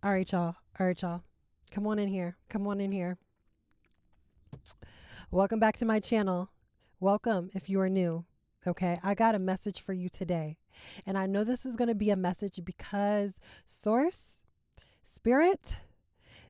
All right, y'all. All right, y'all. Come on in here. Come on in here. Welcome back to my channel. Welcome if you are new. Okay, I got a message for you today. And I know this is going to be a message because Source, Spirit,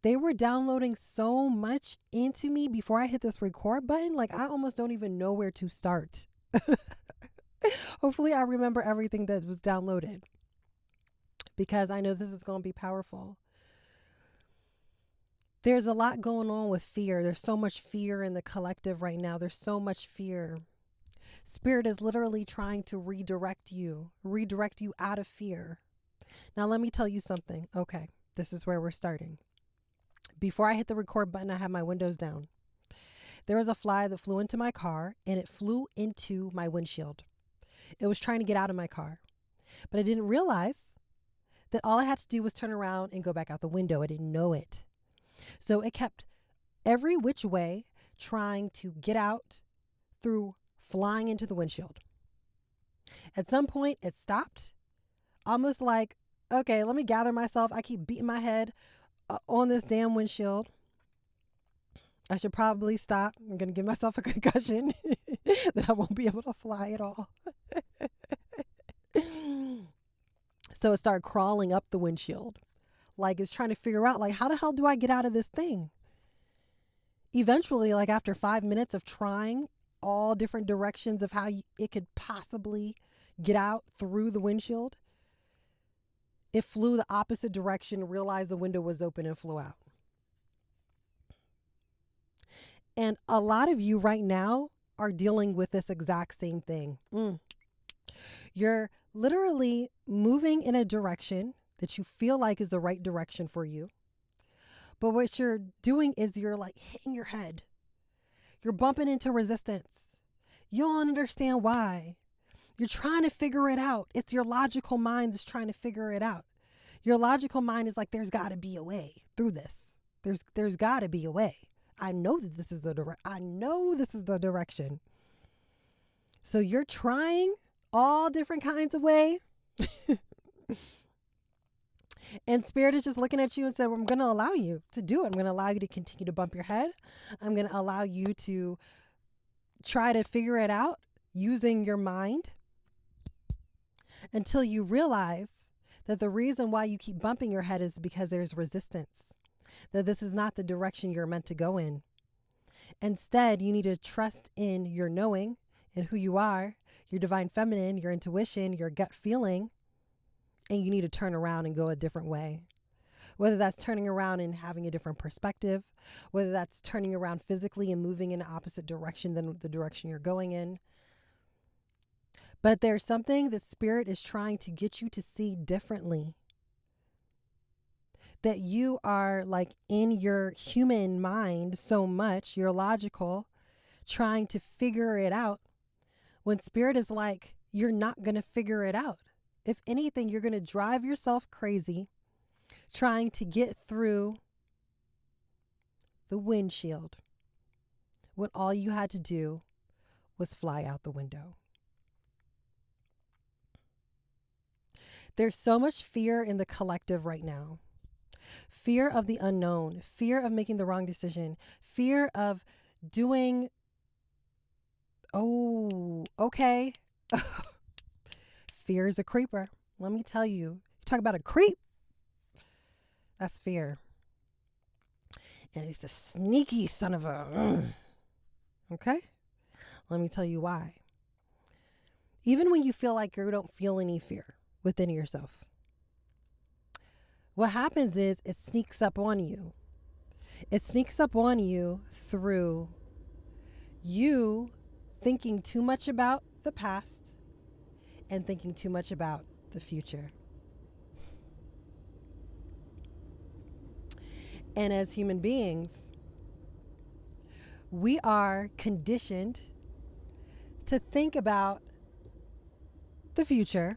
they were downloading so much into me before I hit this record button. Like, I almost don't even know where to start. Hopefully, I remember everything that was downloaded because I know this is going to be powerful. There's a lot going on with fear. There's so much fear in the collective right now. There's so much fear. Spirit is literally trying to redirect you out of fear. Now, let me tell you something. Okay, this is where we're starting. Before I hit the record button, I had my windows down. There was a fly that flew into my car and it flew into my windshield. It was trying to get out of my car, but I didn't realize that all I had to do was turn around and go back out the window. I didn't know it. So it kept every which way trying to get out through flying into the windshield. At some point, it stopped, almost like, okay, let me gather myself. I keep beating my head on this damn windshield. I should probably stop. I'm going to give myself a concussion that I won't be able to fly at all. So it started crawling up the windshield. Like it's trying to figure out, like, how the hell do I get out of this thing? Eventually, like after 5 minutes of trying all different directions of how it could possibly get out through the windshield, it flew the opposite direction, realized the window was open and flew out. And a lot of you right now are dealing with this exact same thing. You're literally moving in a direction that you feel like is the right direction for you. But what you're doing is you're like hitting your head. You're bumping into resistance. You don't understand why. You're trying to figure it out. It's your logical mind that's trying to figure it out. Your logical mind is like, there's got to be a way through this. There's got to be a way. I know that this is the direction. So you're trying all different kinds of way. And Spirit is just looking at you and said, well, I'm going to allow you to do it. I'm going to allow you to continue to bump your head. I'm going to allow you to try to figure it out using your mind until you realize that the reason why you keep bumping your head is because there's resistance, that this is not the direction you're meant to go in. Instead, you need to trust in your knowing and who you are, your divine feminine, your intuition, your gut feeling. And you need to turn around and go a different way. Whether that's turning around and having a different perspective, whether that's turning around physically and moving in the opposite direction than the direction you're going in. But there's something that Spirit is trying to get you to see differently. That you are like in your human mind so much, you're logical, trying to figure it out. When Spirit is like, you're not going to figure it out. If anything, you're going to drive yourself crazy trying to get through the windshield when all you had to do was fly out the window. There's so much fear in the collective right now. Fear of the unknown, fear of making the wrong decision, fear of doing, okay. Fear is a creeper. Let me tell you. You talk about a creep. That's fear. And it's the sneaky son of a... Okay? Let me tell you why. Even when you feel like you don't feel any fear within yourself, what happens is it sneaks up on you. It sneaks up on you through you thinking too much about the past and thinking too much about the future. And as human beings, we are conditioned to think about the future.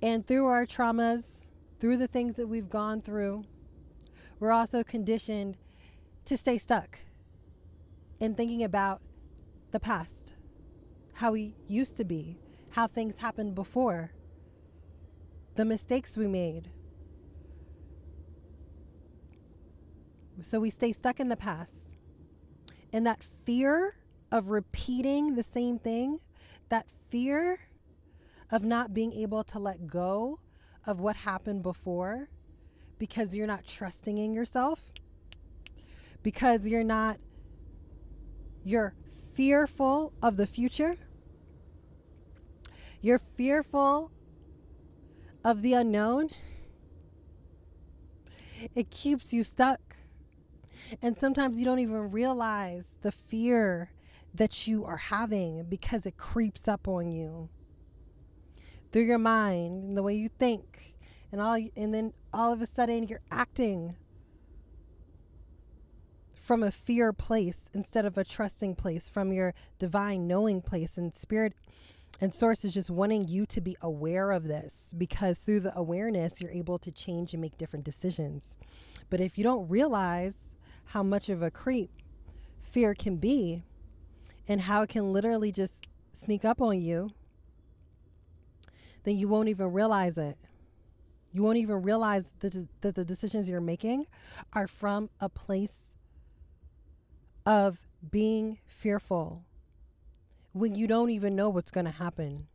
And through our traumas, through the things that we've gone through, we're also conditioned to stay stuck in thinking about the past, how we used to be, how things happened before. the mistakes we made. So we stay stuck in the past. And that fear of repeating the same thing, that fear of not being able to let go of what happened before because you're not trusting in yourself, because you're fearful of the future, you're fearful of the unknown. It keeps you stuck. And sometimes you don't even realize the fear that you are having because it creeps up on you through your mind and the way you think, and then all of a sudden you're acting from a fear place instead of a trusting place, from your divine knowing place. And spirit and source is just wanting you to be aware of this, because through the awareness you're able to change and make different decisions. But if you don't realize how much of a creep fear can be and how it can literally just sneak up on you, then you won't even realize it. You won't even realize that the decisions you're making are from a place of being fearful when you don't even know what's going to happen.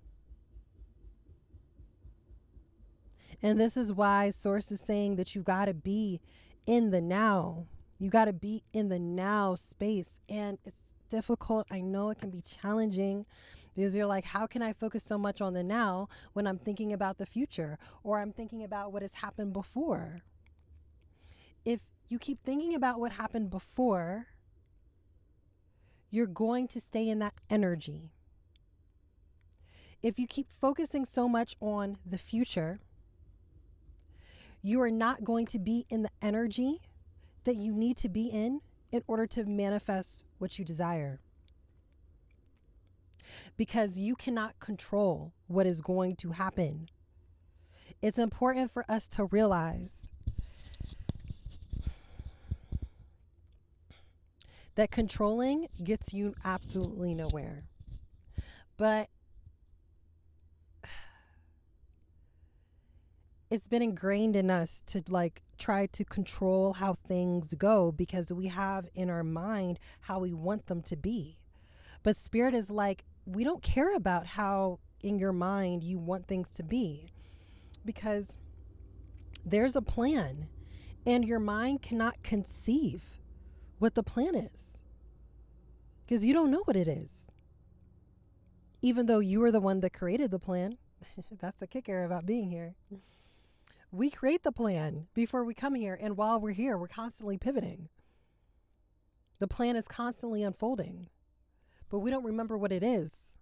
And this is why Source is saying that you got to be in the now. You got to be in the now space. And it's difficult. I know it can be challenging because you're like, how can I focus so much on the now when I'm thinking about the future, or I'm thinking about what has happened before? If you keep thinking about what happened before, you're going to stay in that energy. If you keep focusing so much on the future, you are not going to be in the energy that you need to be in order to manifest what you desire. Because you cannot control what is going to happen. It's important for us to realize that controlling gets you absolutely nowhere. But it's been ingrained in us to try to control how things go because we have in our mind how we want them to be. But spirit is like, we don't care about how in your mind you want things to be, because there's a plan and your mind cannot conceive what the plan is because you don't know what it is. Even though you are the one that created the plan. That's the kicker about being here. We create the plan before we come here, and while we're here, we're constantly pivoting. The plan is constantly unfolding, but we don't remember what it is.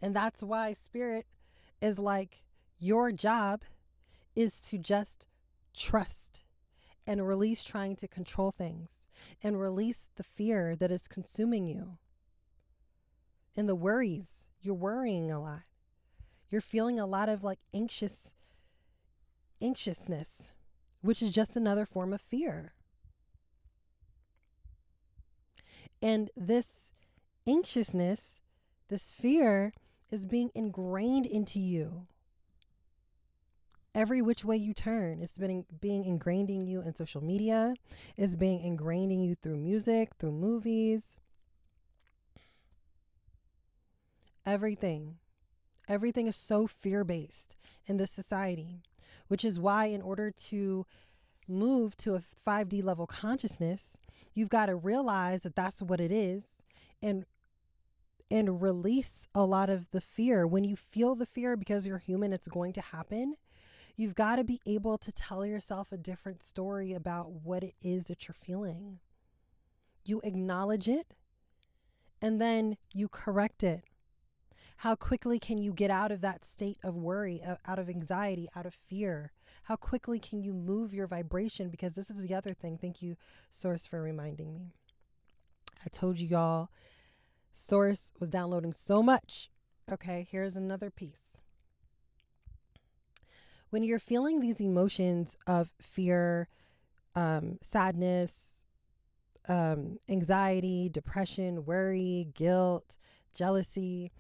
And that's why spirit is like, your job is to just trust and release trying to control things and release the fear that is consuming you and the worries. You're worrying a lot. You're feeling a lot of anxiousness, which is just another form of fear. And this anxiousness, this fear, is being ingrained into you. Every which way you turn, it's been being ingrained in you in social media. It's being ingrained in you through music, through movies. Everything is so fear-based in this society, which is why in order to move to a 5D level consciousness, you've got to realize that that's what it is, and release a lot of the fear. When you feel the fear, because you're human, it's going to happen. You've got to be able to tell yourself a different story about what it is that you're feeling. You acknowledge it and then you correct it. How quickly can you get out of that state of worry, out of anxiety, out of fear? How quickly can you move your vibration? Because this is the other thing. Thank you, Source, for reminding me. I told you, y'all, Source was downloading so much. Okay, here's another piece. When you're feeling these emotions of fear, sadness, anxiety, depression, worry, guilt, jealousy,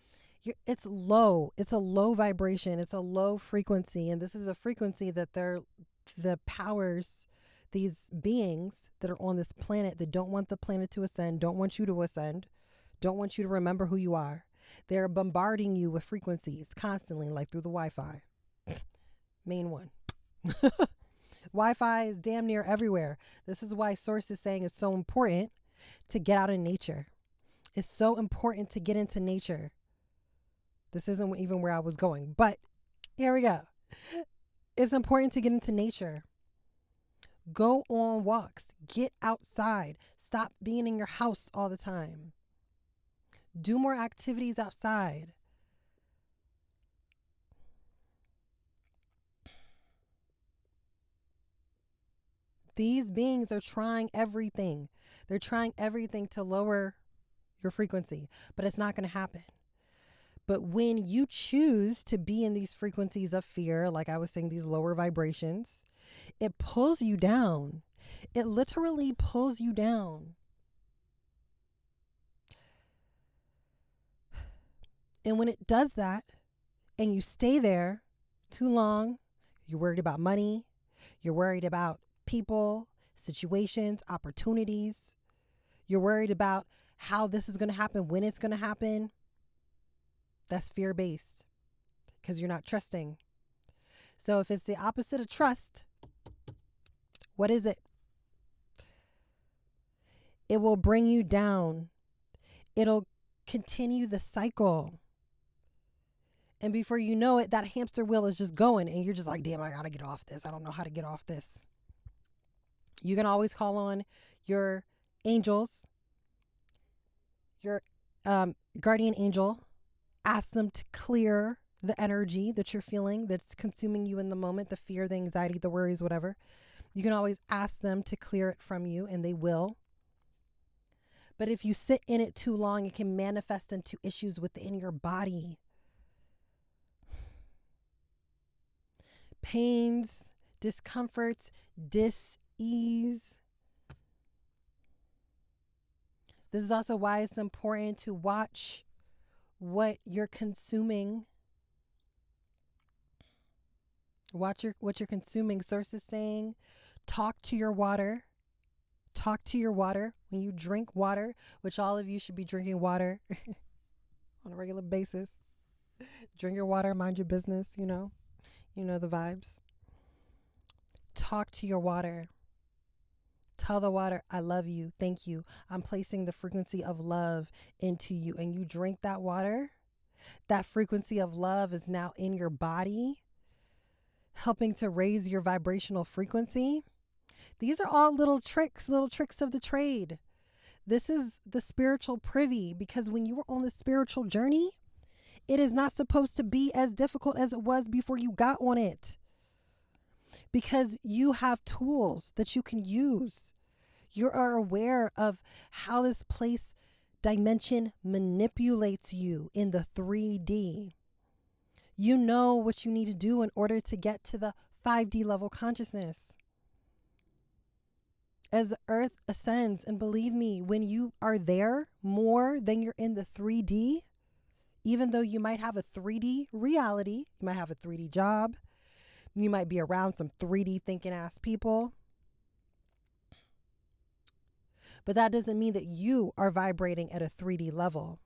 It's low. It's a low vibration. It's a low frequency. And this is a frequency that the powers, these beings that are on this planet that don't want the planet to ascend, don't want you to ascend, don't want you to remember who you are. They're bombarding you with frequencies constantly, like through the Wi-Fi. Main one. Wi-Fi is damn near everywhere. This is why Source is saying it's so important to get out in nature. It's so important to get into nature. This isn't even where I was going, but here we go. It's important to get into nature. Go on walks. Get outside. Stop being in your house all the time. Do more activities outside. These beings are trying everything. They're trying everything to lower your frequency, but it's not going to happen. But when you choose to be in these frequencies of fear, like I was saying, these lower vibrations, it pulls you down. It literally pulls you down. And when it does that, and you stay there too long, you're worried about money, you're worried about people, situations, opportunities, you're worried about how this is going to happen, when it's going to happen. That's fear-based because you're not trusting. So if it's the opposite of trust, what is it? It will bring you down. It'll continue the cycle. And before you know it, that hamster wheel is just going and you're just like, damn, I got to get off this. I don't know how to get off this. You can always call on your angels, your guardian angel. Ask them to clear the energy that you're feeling that's consuming you in the moment, the fear, the anxiety, the worries, whatever. You can always ask them to clear it from you, and they will. But if you sit in it too long, it can manifest into issues within your body. Pains, discomforts, dis-ease. This is also why it's important to watch what you're consuming. Watch what you're consuming. Source is saying, talk to your water. Talk to your water. When you drink water, which all of you should be drinking water on a regular basis. Drink your water, mind your business, you know the vibes. Talk to your water. Tell the water, I love you. Thank you. I'm placing the frequency of love into you. And you drink that water. That frequency of love is now in your body, helping to raise your vibrational frequency. These are all little tricks of the trade. This is the spiritual privy, because when you were on the spiritual journey, it is not supposed to be as difficult as it was before you got on it. Because you have tools that you can use. You are aware of how this place dimension manipulates you in the 3D. You know what you need to do in order to get to the 5D level consciousness. As the earth ascends, and believe me, when you are there more than you're in the 3D, even though you might have a 3D reality, you might have a 3D job, you might be around some 3D thinking ass people, but that doesn't mean that you are vibrating at a 3D level.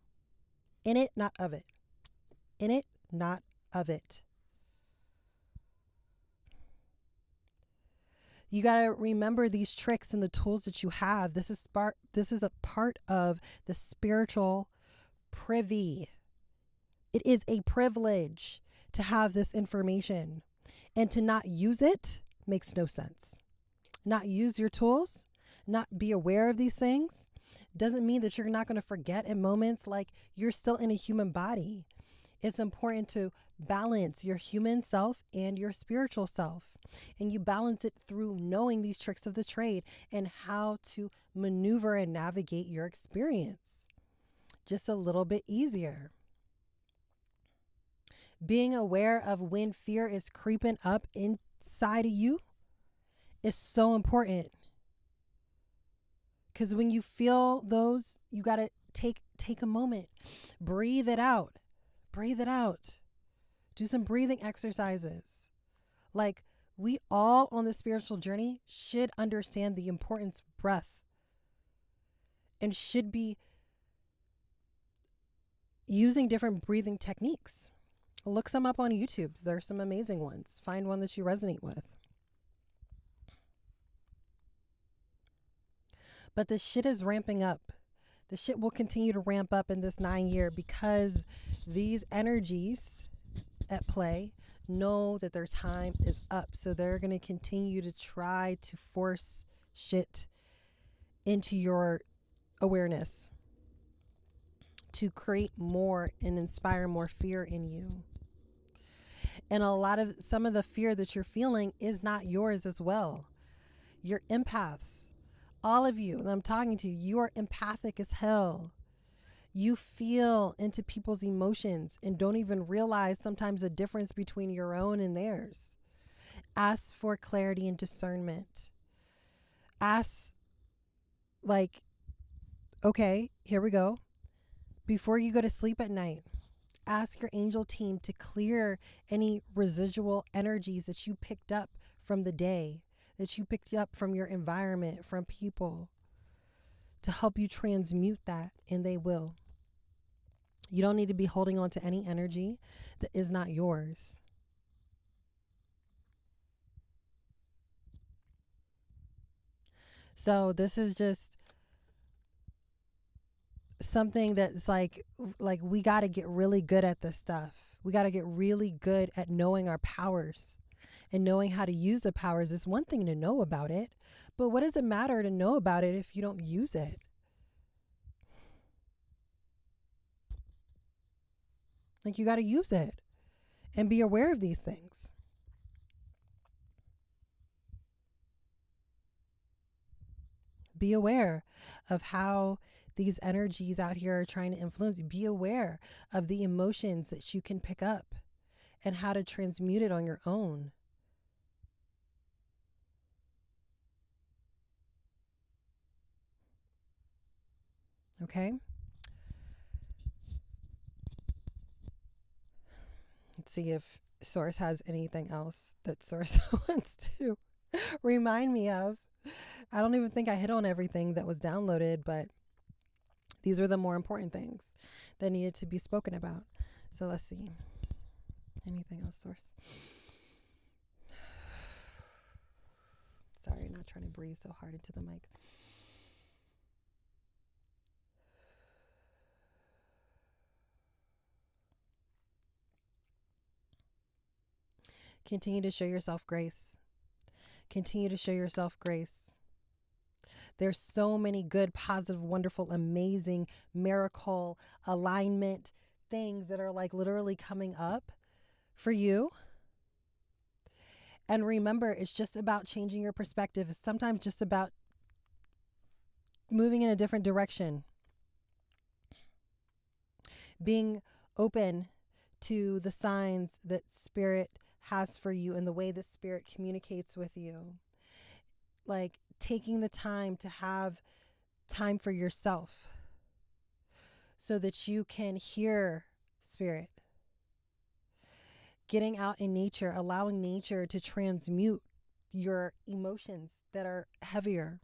In it, not of it. In it, not of it. You got to remember these tricks and the tools that you have. This is a part of the spiritual privy. It is a privilege to have this information, and to not use it makes no sense. Not use your tools, not be aware of these things, doesn't mean that you're not going to forget in moments. Like, you're still in a human body. It's important to balance your human self and your spiritual self. And you balance it through knowing these tricks of the trade and how to maneuver and navigate your experience just a little bit easier. Being aware of when fear is creeping up inside of you is so important. Because when you feel those, you got to take a moment, breathe it out. Breathe it out. Do some breathing exercises. Like, we all on the spiritual journey should understand the importance of breath and should be using different breathing techniques. Look some up on YouTube. There's some amazing ones. Find one that you resonate with. But the shit is ramping up. The shit will continue to ramp up in this 9-year because these energies at play know that their time is up. So they're going to continue to try to force shit into your awareness to create more and inspire more fear in you. And some of the fear that you're feeling is not yours as well. You're empaths. All of you that I'm talking to, you are empathic as hell. You feel into people's emotions and don't even realize sometimes the difference between your own and theirs. Ask for clarity and discernment. Ask, like, okay, here we go. Before you go to sleep at night, ask your angel team to clear any residual energies that you picked up from the day, that you picked up from your environment, from people, to help you transmute that, and they will. You don't need to be holding on to any energy that is not yours. So this is just something that's like we got to get really good at this stuff. We got to get really good at knowing our powers and knowing how to use the powers. It's one thing to know about it, but what does it matter to know about it if you don't use it? Like, you got to use it and be aware of these things. Be aware of how these energies out here are trying to influence you. Be aware of the emotions that you can pick up and how to transmute it on your own. Okay? Let's see if Source has anything else that Source wants to remind me of. I don't even think I hit on everything that was downloaded, but these are the more important things that needed to be spoken about. So let's see. Anything else, Source? Sorry, not trying to breathe so hard into the mic. Continue to show yourself grace. Continue to show yourself grace. There's so many good, positive, wonderful, amazing, miracle, alignment things that are like literally coming up for you. And remember, it's just about changing your perspective. It's sometimes just about moving in a different direction. Being open to the signs that Spirit has for you and the way that Spirit communicates with you. Like, taking the time to have time for yourself so that you can hear Spirit. Getting out in nature, allowing nature to transmute your emotions that are heavier.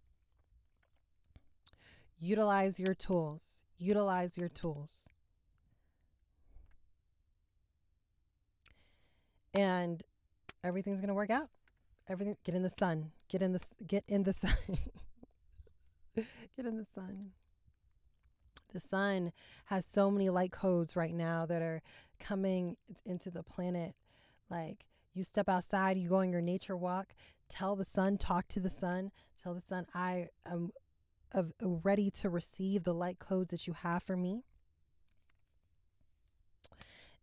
Utilize your tools. Utilize your tools. And everything's going to work out. Everything. Get in the sun. Get in the sun. Get in the sun. The sun has so many light codes right now that are coming into the planet. Like, you step outside, you go on your nature walk, tell the sun, talk to the sun, tell the sun, I am ready to receive the light codes that you have for me.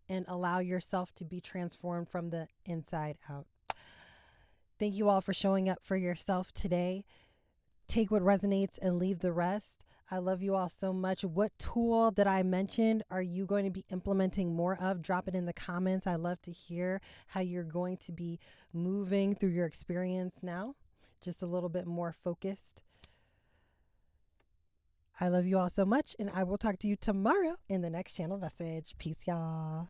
And allow yourself to be transformed from the inside out. Thank you all for showing up for yourself today. Take what resonates and leave the rest. I love you all so much. What tool that I mentioned are you going to be implementing more of? Drop it in the comments. I love to hear how you're going to be moving through your experience now. Just a little bit more focused. I love you all so much, and I will talk to you tomorrow in the next channel message. Peace, y'all.